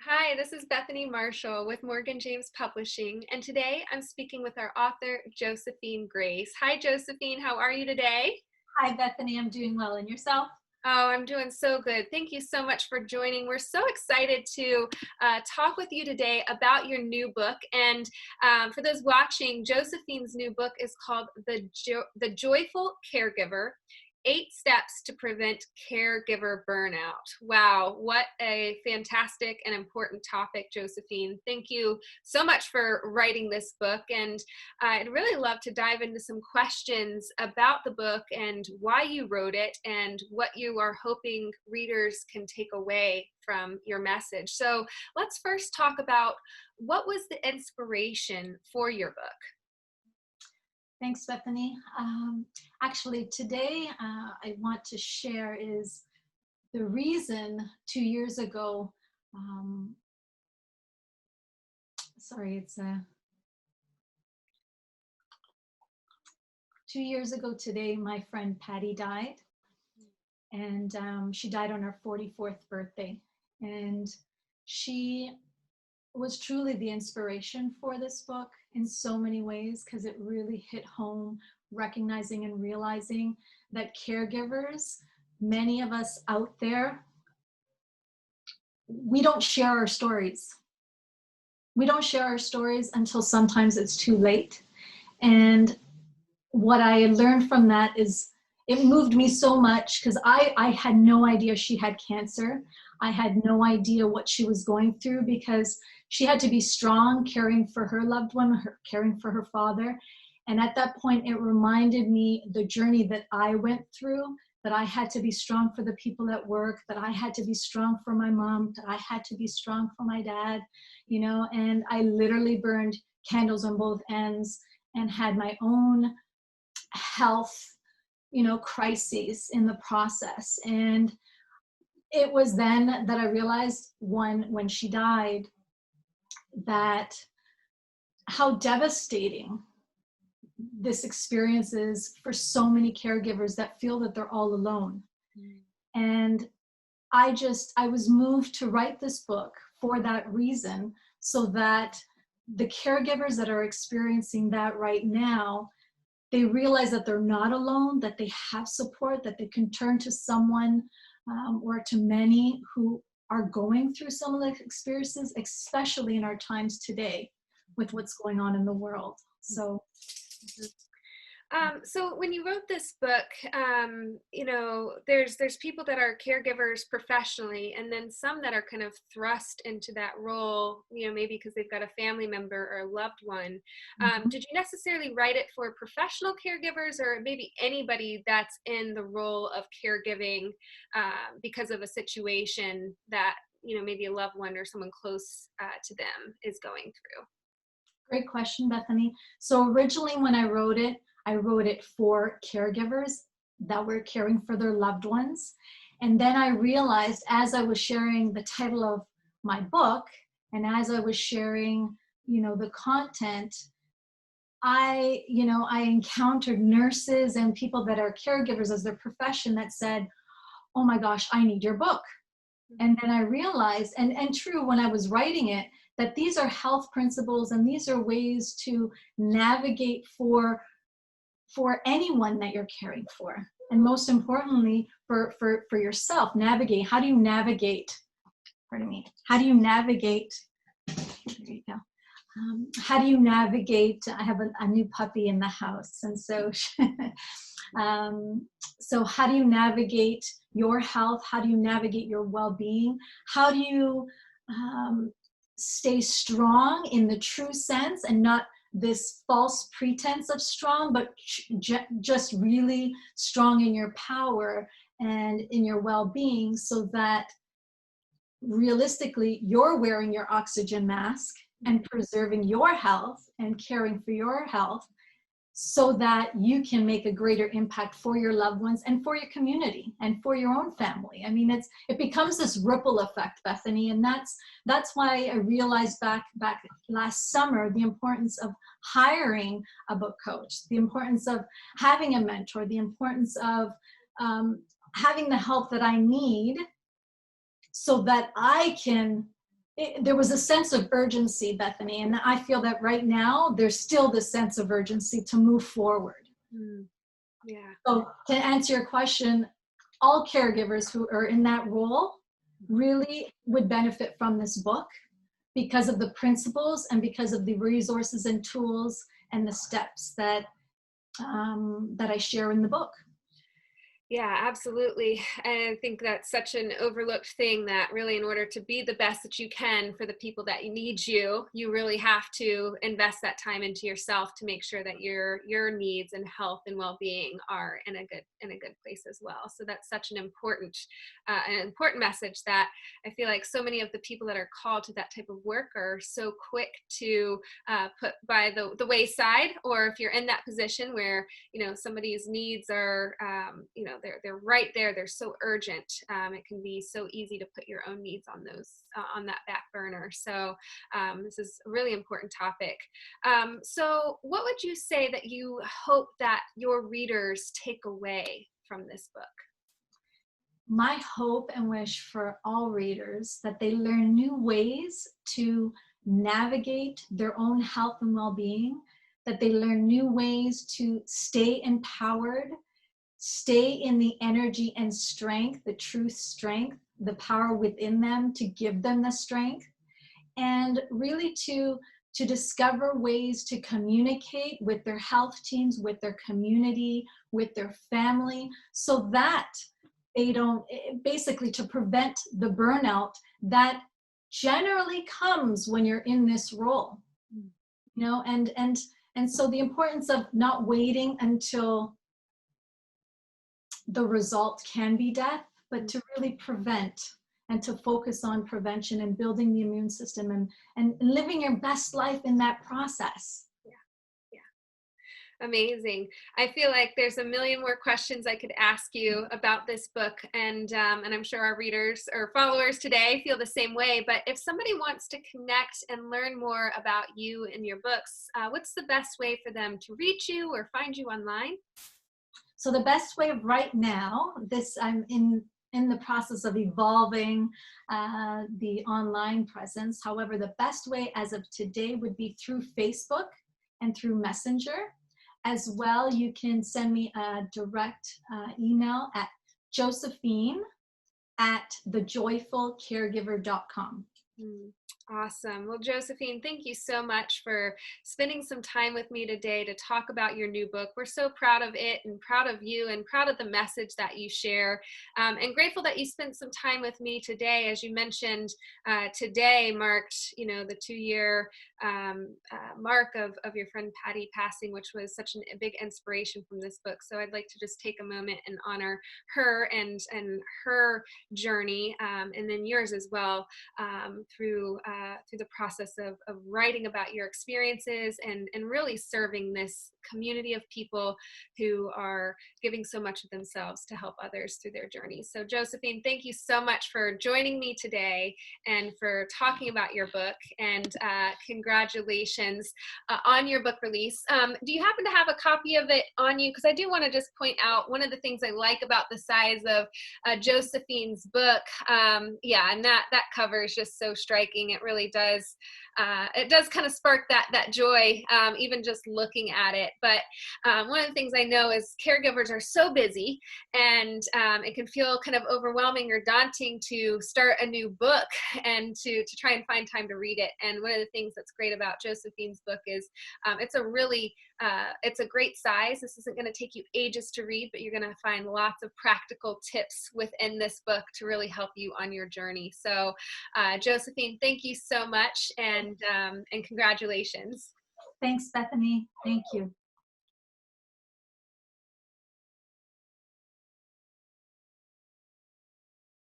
Hi, this is Bethany Marshall with Morgan James Publishing, and today I'm speaking with our author, Josephine Grace. Hi, Josephine. How are you today? Hi, Bethany. I'm doing well. And yourself? Oh, I'm doing so good. Thank you so much for joining. We're so excited to talk with you today about your new book. And for those watching, Josephine's new book is called The Joyful Caregiver: 8 Steps to Prevent Caregiver Burnout. Wow, what a fantastic and important topic, Josephine. Thank you so much for writing this book. And I'd really love to dive into some questions about the book and why you wrote it and what you are hoping readers can take away from your message. So let's first talk about what was the inspiration for your book? Thanks, Bethany. Actually, today I want to share is the reason 2 years ago. Um, sorry, it's 2 years ago today. My friend Patty died, and she died on her 44th birthday, and she was truly the inspiration for this book in so many ways because it really hit home, recognizing and realizing that caregivers, many of us out there, we don't share our stories. We don't share our stories until sometimes it's too late. And what I learned from that is it moved me so much because I had no idea she had cancer. I had no idea what she was going through because she had to be strong, caring for her loved one, caring for her father. And at that point, it reminded me the journey that I went through, that I had to be strong for the people at work, that I had to be strong for my mom, that I had to be strong for my dad, and I literally burned candles on both ends and had my own health crises in the process. And it was then that I realized when she died that how devastating this experience is for so many caregivers that feel that they're all alone. And I was moved to write this book for that reason, so that the caregivers that are experiencing that right now, they realize that they're not alone, that they have support, that they can turn to someone or to many who are going through similar experiences, especially in our times today with what's going on in the world. So So when you wrote this book, there's people that are caregivers professionally, and then some that are kind of thrust into that role, maybe because they've got a family member or a loved one. Did you necessarily write it for professional caregivers, or maybe anybody that's in the role of caregiving because of a situation that maybe a loved one or someone close to them is going through? great question, Bethany. So originally when I wrote it for caregivers that were caring for their loved ones. And then I realized as I was sharing the title of my book and as I was sharing, the content, I encountered nurses and people that are caregivers as their profession that said, "Oh my gosh, I need your book." And then I realized, and true, when I was writing it, that these are health principles and these are ways to navigate for anyone that you're caring for. And most importantly, for yourself, navigate. How do you navigate? Pardon me. How do you navigate? There you go. How do you navigate? I have a new puppy in the house, and so so how do you navigate your health? How do you navigate your well-being? How do you stay strong in the true sense and not this false pretense of strong, but just really strong in your power and in your well-being, so that realistically you're wearing your oxygen mask and preserving your health and caring for your health, so that you can make a greater impact for your loved ones and for your community and for your own family. I mean, it becomes this ripple effect, Bethany, and that's why I realized back last summer the importance of hiring a book coach, the importance of having a mentor, the importance of having the help that I need so that I can there was a sense of urgency, Bethany, and I feel that right now there's still the sense of urgency to move forward. Mm. Yeah. So to answer your question, all caregivers who are in that role really would benefit from this book because of the principles and because of the resources and tools and the steps that that I share in the book. Yeah, absolutely. And I think that's such an overlooked thing, that really in order to be the best that you can for the people that need you, you really have to invest that time into yourself to make sure that your needs and health and well-being are in a good place as well. So that's such an important message that I feel like so many of the people that are called to that type of work are so quick to put by the wayside, or if you're in that position where, you know, somebody's needs are, you know, they're right there. They're so urgent. It can be so easy to put your own needs on those on that back burner. So this is a really important topic. So what would you say that you hope that your readers take away from this book? My hope and wish for all readers that they learn new ways to navigate their own health and well-being, that they learn new ways to stay empowered, stay in the energy and strength, the true strength, the power within them to give them the strength, and really to discover ways to communicate with their health teams, with their community, with their family, so that they don't, basically to prevent the burnout that generally comes when you're in this role, you know, and so the importance of not waiting until the result can be death, but to really prevent and to focus on prevention and building the immune system and living your best life in that process. Amazing. I feel like there's a million more questions I could ask you about this book, and I'm sure our readers or followers today feel the same way. But if somebody wants to connect and learn more about you and your books, what's the best way for them to reach you or find you online? So the best way right now, I'm in the process of evolving the online presence. However, the best way as of today would be through Facebook and through Messenger. As well, you can send me a direct email at Josephine@thejoyfulcaregiver.com. Awesome. Well, Josephine, thank you so much for spending some time with me today to talk about your new book. We're so proud of it and proud of you and proud of the message that you share, and grateful that you spent some time with me today. As you mentioned, today marked, you know, the 2-year mark of your friend Patty passing, which was such a big inspiration from this book. So I'd like to just take a moment and honor her and her journey, and then yours as well, through the process of writing about your experiences and really serving this community of people who are giving so much of themselves to help others through their journeys. So Josephine, thank you so much for joining me today and for talking about your book, and congratulations on your book release. Do you happen to have a copy of it on you? Because I do want to just point out one of the things I like about the size of Josephine's book. Yeah, and that cover is just so striking. It really does. It does kind of spark that joy, even just looking at it. But one of the things I know is caregivers are so busy, and it can feel kind of overwhelming or daunting to start a new book and to try and find time to read it. And one of the things that's great about Josephine's book is it's a great size. This isn't going to take you ages to read, but you're going to find lots of practical tips within this book to really help you on your journey. So Josephine, thank you so much, and congratulations. Thanks, Bethany. Thank you.